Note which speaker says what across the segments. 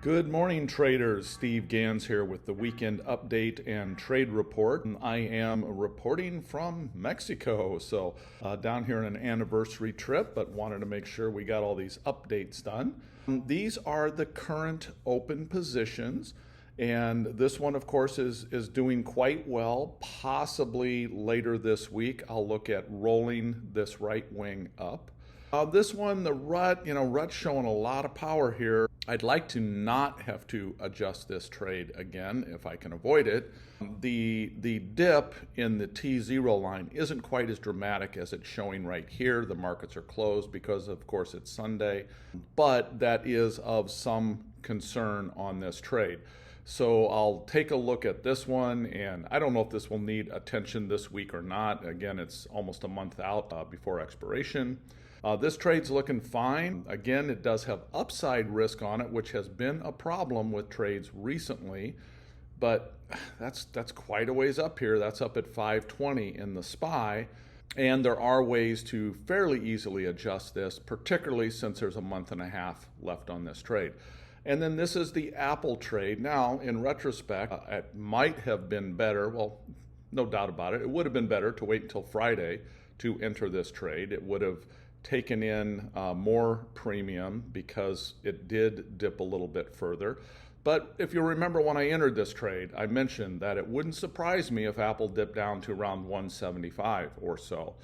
Speaker 1: Good morning, traders. Steve Ganz here with the weekend update and trade report. I am reporting from Mexico, so down here on an anniversary trip, but wanted to make sure we got all these updates done. These are the current open positions, and this one, of course, is doing quite well. Possibly later this week, I'll look at rolling this right wing up. This one, the rut, rut's showing a lot of power here. I'd like to not have to adjust this trade again if I can avoid it. The dip in the T0 line isn't quite as dramatic as it's showing right here. The markets are closed because, of course, it's Sunday, but that is of some concern on this trade. So I'll take a look at this one, and I don't know if this will need attention this week or not. Again, it's almost a month out before expiration. This trade's looking fine. Again, it does have upside risk on it, which has been a problem with trades recently, but that's quite a ways up here. That's up at 520 in the SPY, and there are ways to fairly easily adjust this, particularly since there's a month and a half left on this trade. And then this is the Apple trade. Now, in retrospect, it might have been better. Well, no doubt about it. It would have been better to wait until Friday to enter this trade. It would have taken in more premium because it did dip a little bit further. But if you remember when I entered this trade, I mentioned that it wouldn't surprise me if Apple dipped down to around 175 or so.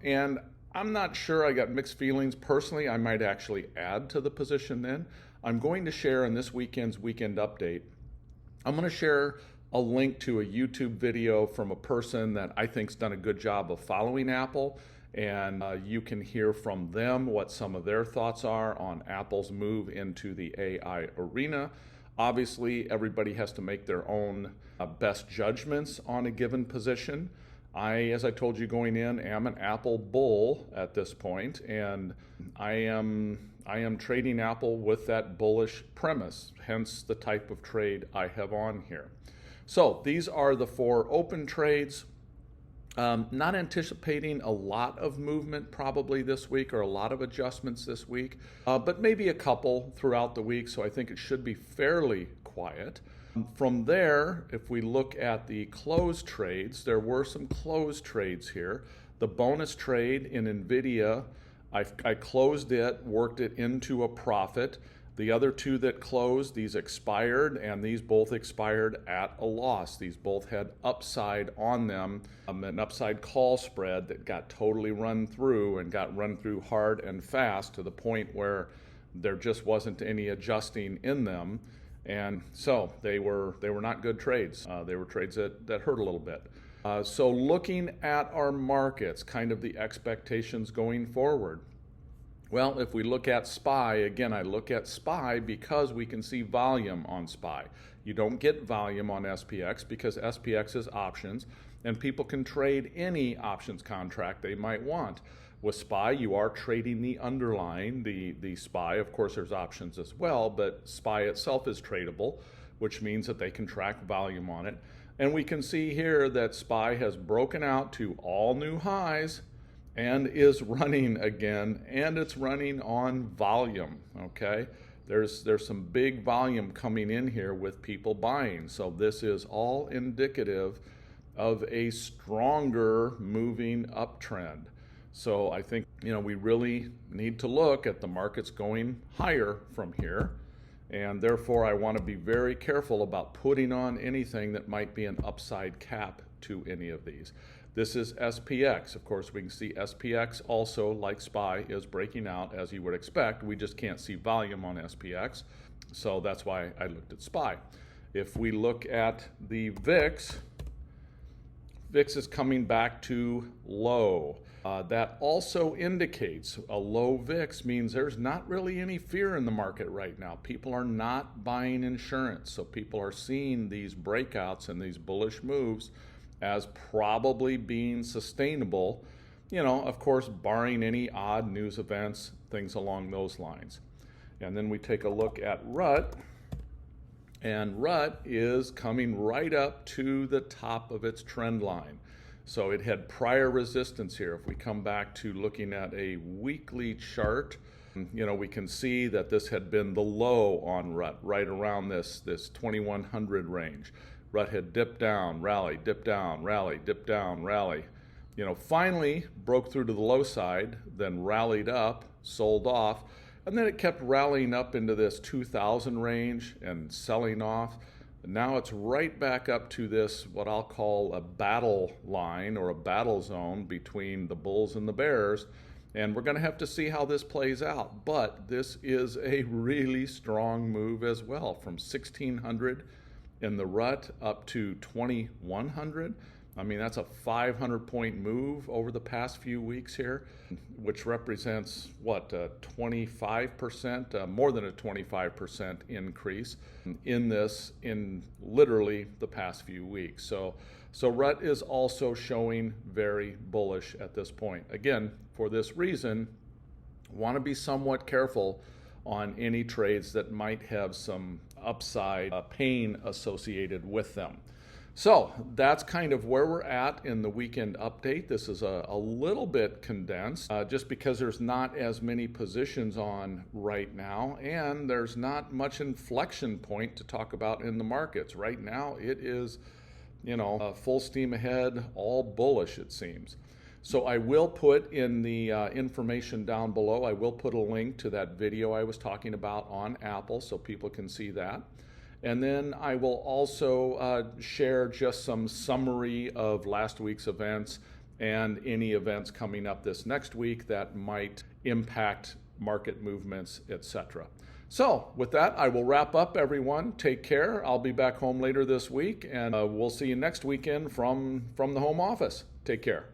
Speaker 1: And I'm not sure, I got mixed feelings. Personally, I might actually add to the position then. I'm going to share in this weekend's weekend update, I'm going to share a link to a YouTube video from a person that I think's done a good job of following Apple. And you can hear from them what some of their thoughts are on Apple's move into the AI arena. Obviously, everybody has to make their own best judgments on a given position. As I told you going in, am an Apple bull at this point, and I am trading Apple with that bullish premise, hence the type of trade I have on here. So these are the four open trades. Not anticipating a lot of movement probably this week or a lot of adjustments this week, but maybe a couple throughout the week, so I think it should be fairly quiet. From there, if we look at the closed trades, there were some closed trades here. The bonus trade in NVIDIA, I closed it, worked it into a profit. The other two that closed, these expired, and these both expired at a loss. These both had upside on them, an upside call spread that got totally run through and got run through hard and fast to the point where there just wasn't any adjusting in them. And so they were not good trades. They were trades that hurt a little bit. So looking at our markets, kind of the expectations going forward. Well, if we look at SPY, again, I look at SPY because we can see volume on SPY. You don't get volume on SPX because SPX is options, and people can trade any options contract they might want. With SPY, you are trading the underlying, the SPY. Of course, there's options as well, but SPY itself is tradable, which means that they can track volume on it. And we can see here that SPY has broken out to all new highs and is running again, and it's running on volume, okay? There's some big volume coming in here with people buying. So this is all indicative of a stronger moving uptrend. So I think, we really need to look at the markets going higher from here. And therefore, I want to be very careful about putting on anything that might be an upside cap to any of these. This is SPX. Of course, we can see SPX also, like SPY, is breaking out as you would expect. We just can't see volume on SPX. So that's why I looked at SPY. If we look at the VIX, VIX is coming back to low. That also indicates a low VIX means there's not really any fear in the market right now. People are not buying insurance. So people are seeing these breakouts and these bullish moves as probably being sustainable, of course, barring any odd news events, things along those lines. And then we take a look at RUT, and RUT is coming right up to the top of its trend line. So it had prior resistance here. If we come back to looking at a weekly chart, We can see that this had been the low on RUT, right around this 2100 range. RUT had dipped down, rally, dipped down, rally, dipped down, rally. Finally broke through to the low side, then rallied up, sold off, and then it kept rallying up into this 2000 range and selling off. Now it's right back up to this, what I'll call a battle line or a battle zone between the bulls and the bears. And we're going to have to see how this plays out. But this is a really strong move as well, from 1600 in the RUT up to 2100. I mean, that's a 500-point move over the past few weeks here, which represents, what, 25%, more than a 25% increase in this in literally the past few weeks. So RUT is also showing very bullish at this point. Again, for this reason, want to be somewhat careful on any trades that might have some upside pain associated with them. So that's kind of where we're at in the weekend update. This is a little bit condensed just because there's not as many positions on right now, and there's not much inflection point to talk about in the markets. Right now it is, full steam ahead, all bullish it seems. So I will put in the information down below, I will put a link to that video I was talking about on Apple so people can see that. And then I will also share just some summary of last week's events and any events coming up this next week that might impact market movements, etc. So with that, I will wrap up, everyone. Take care. I'll be back home later this week, and we'll see you next weekend from the home office. Take care.